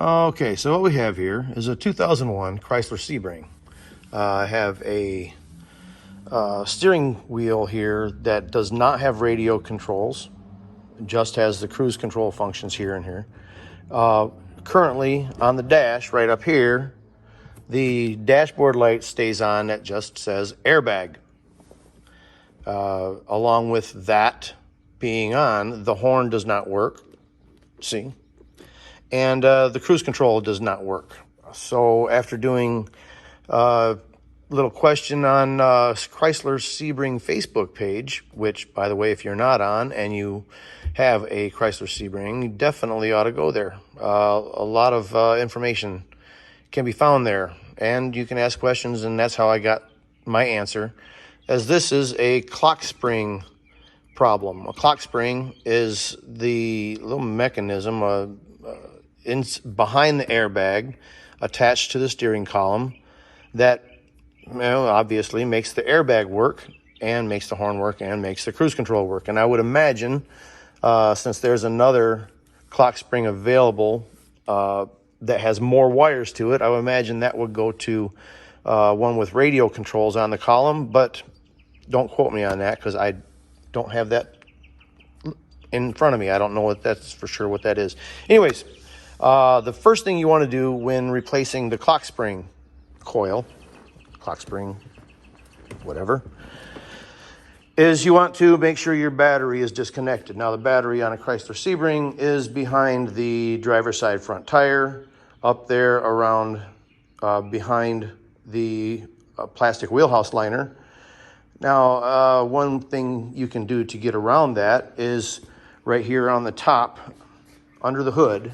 Okay, so what we have here is a 2001 Chrysler Sebring. I have a steering wheel here that does not have radio controls, just has the cruise control functions here and here. Currently on the dash right up here, the dashboard light stays on that just says airbag. Along with that being on, the horn does not work, see? And the cruise control does not work. So after doing a little question on Chrysler Sebring Facebook page, which, by the way, if you're not on and you have a Chrysler Sebring, you definitely ought to go there. A lot of information can be found there, and you can ask questions, and that's how I got my answer, as this is a Clockspring problem. A Clockspring is the little mechanism behind the airbag attached to the steering column that, obviously makes the airbag work and makes the horn work and makes the cruise control work. And I would imagine, since there's another Clockspring available that has more wires to it, I would imagine that would go to one with radio controls on the column, but don't quote me on that because I don't have that in front of me. I don't know what that's for sure what that is. Anyways, the first thing you want to do when replacing the Clockspring coil, Clockspring, whatever, is you want to make sure your battery is disconnected. Now, the battery on a Chrysler Sebring is behind the driver's side front tire, up there around behind the plastic wheelhouse liner. Now, one thing you can do to get around that is right here on the top, under the hood,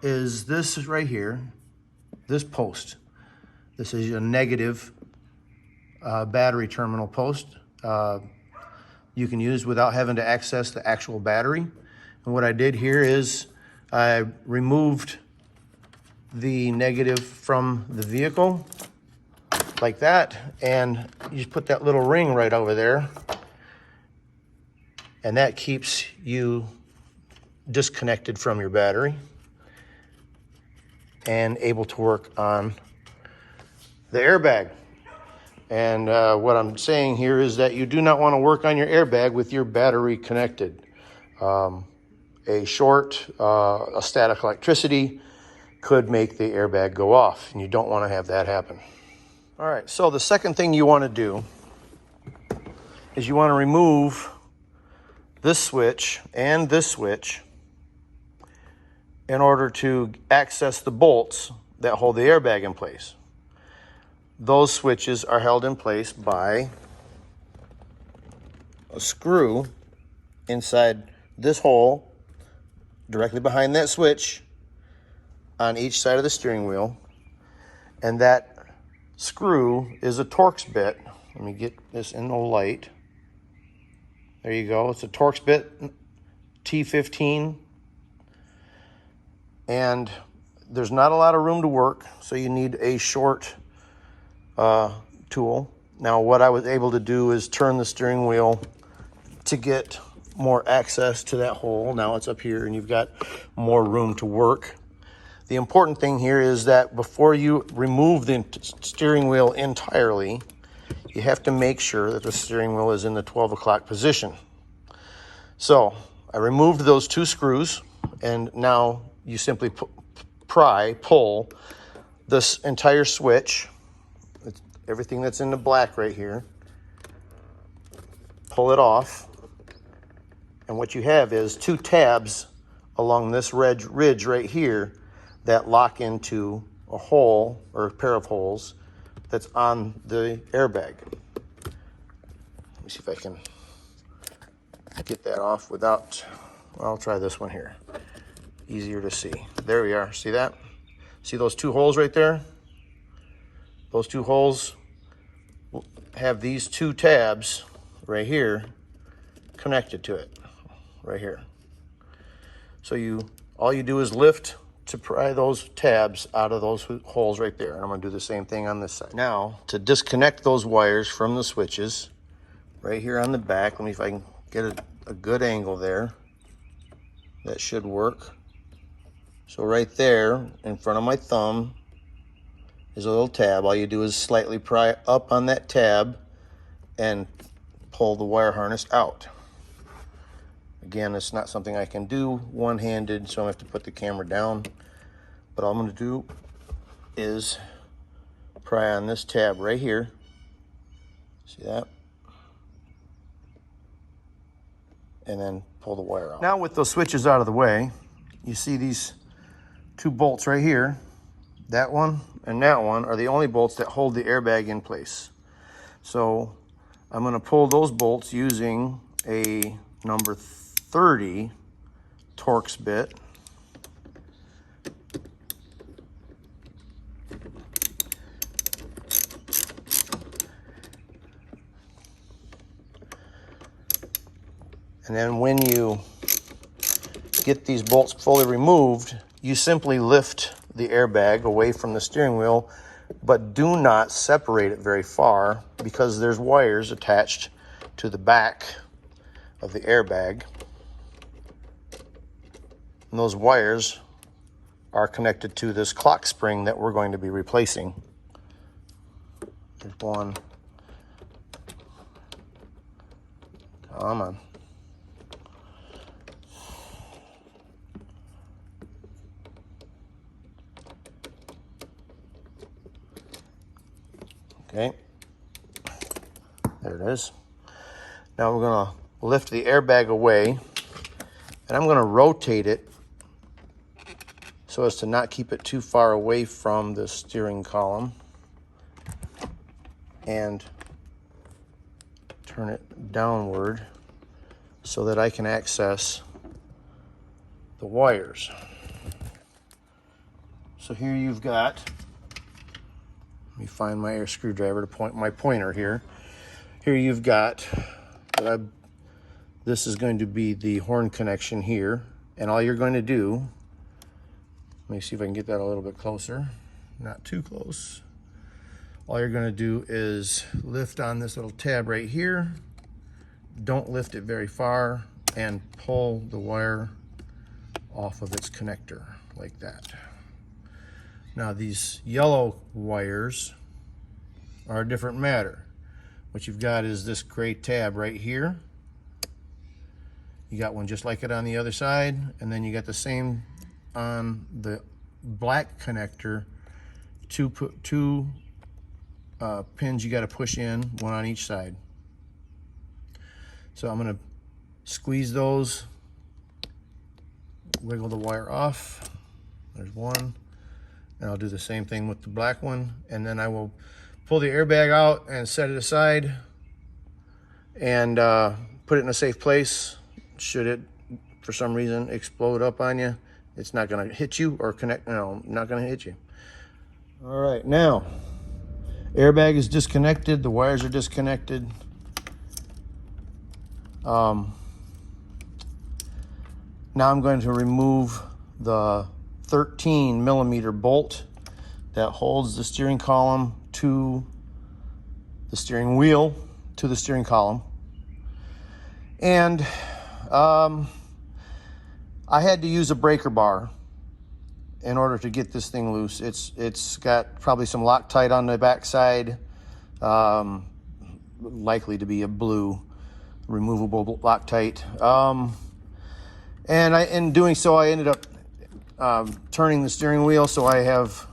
is this right here, this post. This is a negative battery terminal post you can use without having to access the actual battery. And what I did here is I removed the negative from the vehicle like that, and you just put that little ring right over there, and that keeps you disconnected from your battery and able to work on the airbag. And what I'm saying here is that you do not want to work on your airbag with your battery connected. A short, a static electricity could make the airbag go off, and you don't want to have that happen. All right, so the second thing you want to do is you want to remove this switch and this switch in order to access the bolts that hold the airbag in place. Those switches are held in place by a screw inside this hole directly behind that switch on each side of the steering wheel. And that screw is a Torx bit. Let me get this in the light. There you go. It's a Torx bit T15. And there's not a lot of room to work, so you need a short tool. Now, what I was able to do is turn the steering wheel to get more access to that hole. Now it's up here and you've got more room to work. The important thing here is that before you remove the steering wheel entirely, you have to make sure that the steering wheel is in the 12 o'clock position. So I removed those two screws, and now you simply pull this entire switch, everything that's in the black right here, pull it off, and what you have is two tabs along this ridge right here that lock into a hole or a pair of holes that's on the airbag. Let me see if I can get that off without, well, I'll try this one here. Easier to see. There we are. See that? See those two holes right there? Those two holes have these two tabs right here connected to it, right here. So all you do is lift to pry those tabs out of those holes right there. And I'm going to do the same thing on this side. Now, to disconnect those wires from the switches, right here on the back, let me if I can get a good angle there. That should work. So right there in front of my thumb is a little tab. All you do is slightly pry up on that tab and pull the wire harness out. Again, it's not something I can do one-handed, so I have to put the camera down. But all I'm going to do is pry on this tab right here. See that? And then pull the wire out. Now with those switches out of the way, you see these two bolts right here. That one and that one are the only bolts that hold the airbag in place. So I'm going to pull those bolts using a number 30 Torx bit. And then when you get these bolts fully removed, you simply lift the airbag away from the steering wheel, but do not separate it very far because there's wires attached to the back of the airbag. And those wires are connected to this clock spring that we're going to be replacing. There's one. Come on. Okay, there it is. Now we're going to lift the airbag away, and I'm going to rotate it so as to not keep it too far away from the steering column, and turn it downward so that I can access the wires. So here you've got, let me find my screwdriver to point my pointer here. Here you've got, this is going to be the horn connection here, and all you're going to do, let me see if I can get that a little bit closer, not too close. All you're going to do is lift on this little tab right here, don't lift it very far, and pull the wire off of its connector like that. Now these yellow wires are a different matter. What you've got is this gray tab right here. You got one just like it on the other side, and then you got the same on the black connector. Two pins you got to push in, one on each side. So I'm going to squeeze those, wiggle the wire off. There's one. And I'll do the same thing with the black one, and then I will pull the airbag out and set it aside and put it in a safe place. Should it for some reason explode up on you, it's not going to hit you or connect. No, not going to hit you. All right, now airbag is disconnected, the wires are disconnected. Now I'm going to remove the 13 millimeter bolt that holds the steering column to the steering wheel to the steering column. And I had to use a breaker bar in order to get this thing loose. It's got probably some Loctite on the backside, likely to be a blue removable Loctite. And in doing so, I ended up turning the steering wheel, so I have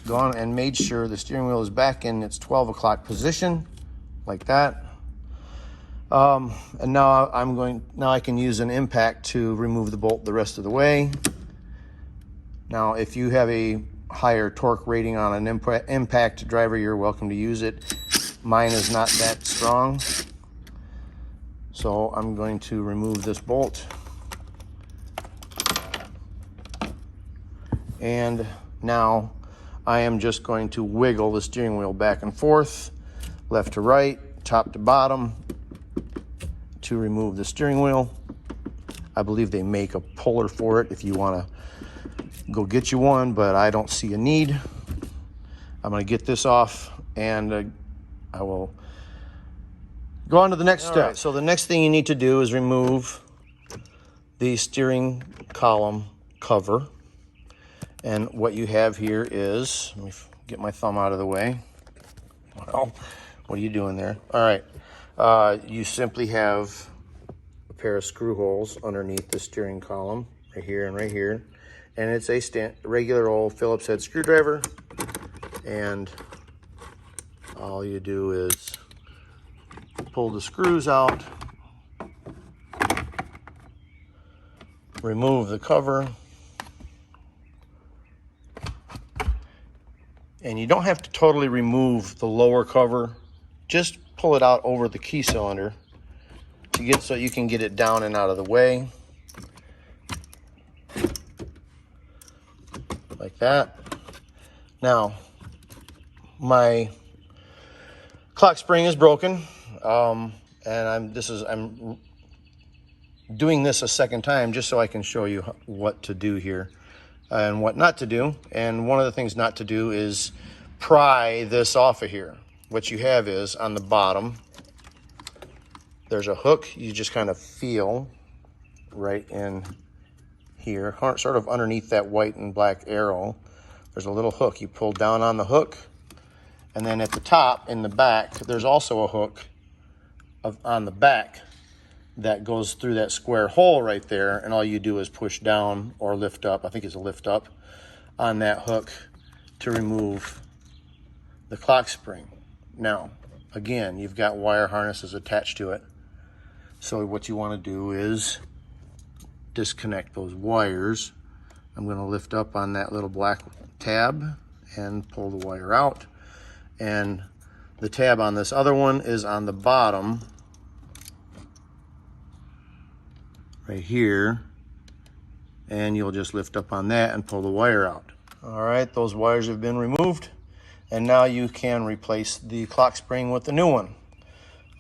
gone and made sure the steering wheel is back in its 12 o'clock position, like that. And now I can use an impact to remove the bolt the rest of the way. Now, if you have a higher torque rating on an impact driver, you're welcome to use it. Mine is not that strong, so I'm going to remove this bolt. And now I am just going to wiggle the steering wheel back and forth, left to right, top to bottom, to remove the steering wheel. I believe they make a puller for it if you want to go get you one, but I don't see a need. I'm going to get this off, and I will go on to the next step. Right, so the next thing you need to do is remove the steering column cover. And what you have here is, let me get my thumb out of the way. Well, what are you doing there? All right, you simply have a pair of screw holes underneath the steering column, right here and right here. And it's a regular old Phillips head screwdriver. And all you do is pull the screws out, remove the cover, and you don't have to totally remove the lower cover. Just pull it out over the key cylinder to get so you can get it down and out of the way. Like that. Now, my clock spring is broken, and I'm doing this a second time just so I can show you what to do here and what not to do. And one of the things not to do is pry this off of here. What you have is on the bottom, there's a hook. You just kind of feel right in here, sort of underneath that white and black arrow. There's a little hook. You pull down on the hook, and then at the top in the back, there's also a hook on the back that goes through that square hole right there, and all you do is push down or lift up, I think it's a lift up, on that hook to remove the clock spring. Now, again, you've got wire harnesses attached to it. So what you want to do is disconnect those wires. I'm going to lift up on that little black tab and pull the wire out. And the tab on this other one is on the bottom right here, and you'll just lift up on that and pull the wire out. All right, those wires have been removed, and now you can replace the clock spring with the new one.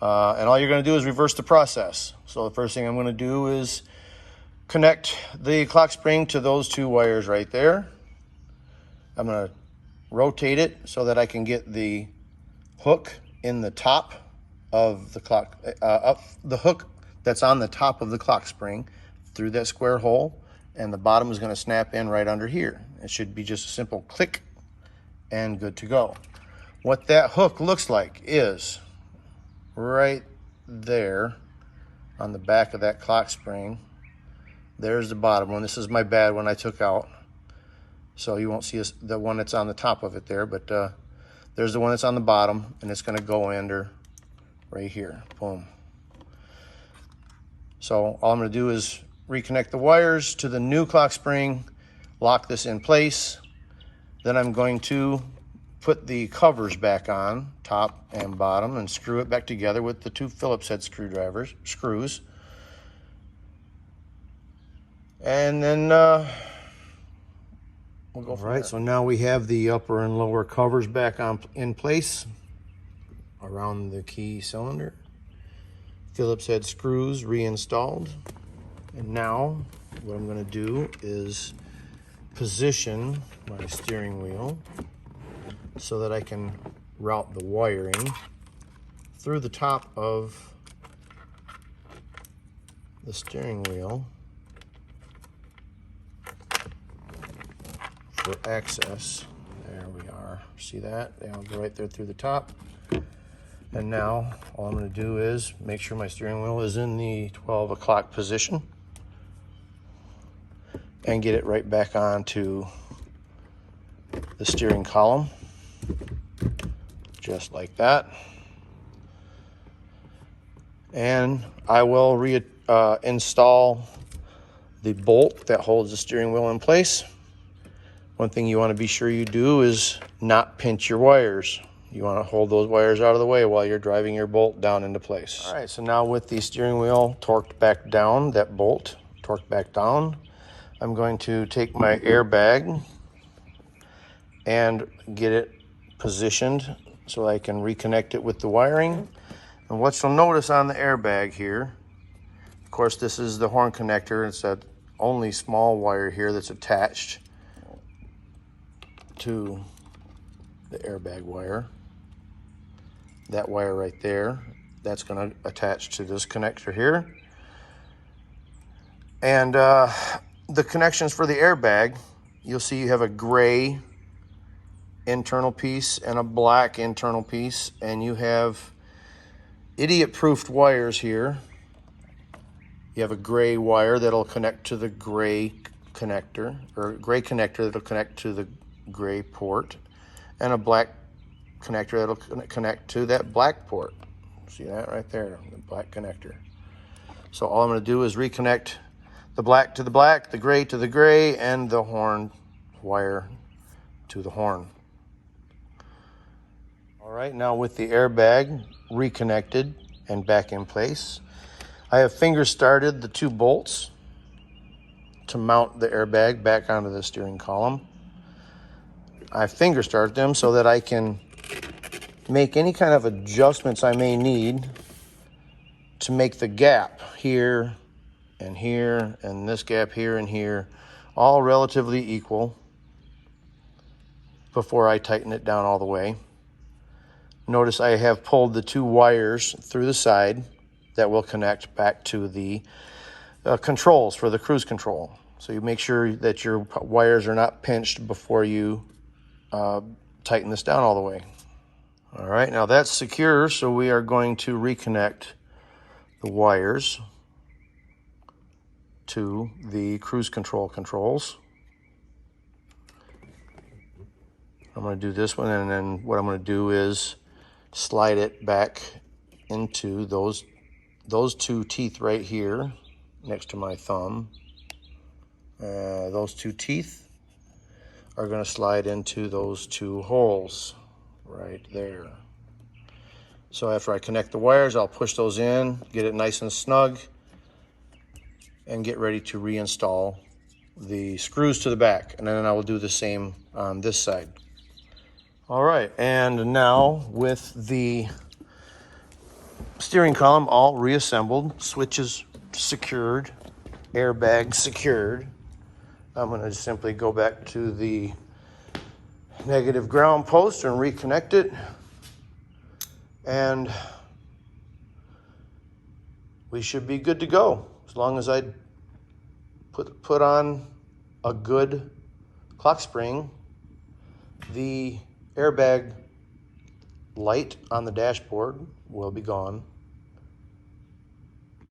And all you're going to do is reverse the process. So the first thing I'm going to do is connect the clock spring to those two wires right there. I'm going to rotate it so that I can get the hook in the top of the clock, the hook that's on the top of the clock spring through that square hole, and the bottom is going to snap in right under here. It should be just a simple click and good to go. What that hook looks like is right there on the back of that clock spring. There's the bottom one. This is my bad one I took out, so you won't see the one that's on the top of it there, but there's the one that's on the bottom, and it's going to go under right here. Boom. So all I'm going to do is reconnect the wires to the new clock spring, lock this in place. Then I'm going to put the covers back on, top and bottom, and screw it back together with the two Phillips head screws. And then we'll go from there. All right, so now we have the upper and lower covers back in place around the key cylinder. Phillips head screws reinstalled. And now what I'm going to do is position my steering wheel so that I can route the wiring through the top of the steering wheel for access. There we are. See that? They'll go right there through the top. And now all I'm going to do is make sure my steering wheel is in the 12 o'clock position and get it right back onto the steering column, just like that. And I will install the bolt that holds the steering wheel in place. One thing you want to be sure you do is not pinch your wires. You want to hold those wires out of the way while you're driving your bolt down into place. All right, so now with the steering wheel torqued back down, that bolt torqued back down, I'm going to take my airbag and get it positioned so I can reconnect it with the wiring. And what you'll notice on the airbag here, of course, this is the horn connector. It's that only small wire here that's attached to the airbag wire. That wire right there, that's going to attach to this connector here. And the connections for the airbag you'll see you have a gray internal piece and a black internal piece, and you have idiot-proofed wires here. You have a gray wire that'll connect to the gray connector, or gray connector that'll connect to the gray port, and a black connector that'll connect to that black port. See that right there, the black connector. So all I'm going to do is reconnect the black to the black, the gray to the gray, and the horn wire to the horn. All right, now with the airbag reconnected and back in place, I have finger started the 2 bolts to mount the airbag back onto the steering column. I finger start them so that I can make any kind of adjustments I may need to make the gap here and this gap here and here all relatively equal before I tighten it down all the way. Notice I have pulled the 2 wires through the side that will connect back to the controls for the cruise control. So you make sure that your wires are not pinched before you tighten this down all the way. All right, now that's secure, so we are going to reconnect the wires to the cruise control controls. I'm going to do this one, and then what I'm going to do is slide it back into those 2 teeth right here next to my thumb. Those 2 teeth are going to slide into those 2 holes right there. So after I connect the wires, I'll push those in, get it nice and snug, and get ready to reinstall the screws to the back. And then I will do the same on this side. All right, and now with the steering column all reassembled, switches secured, airbag secured, I'm going to simply go back to the negative ground post and reconnect it, and we should be good to go as long as I put on a good Clockspring. The airbag light on the dashboard will be gone.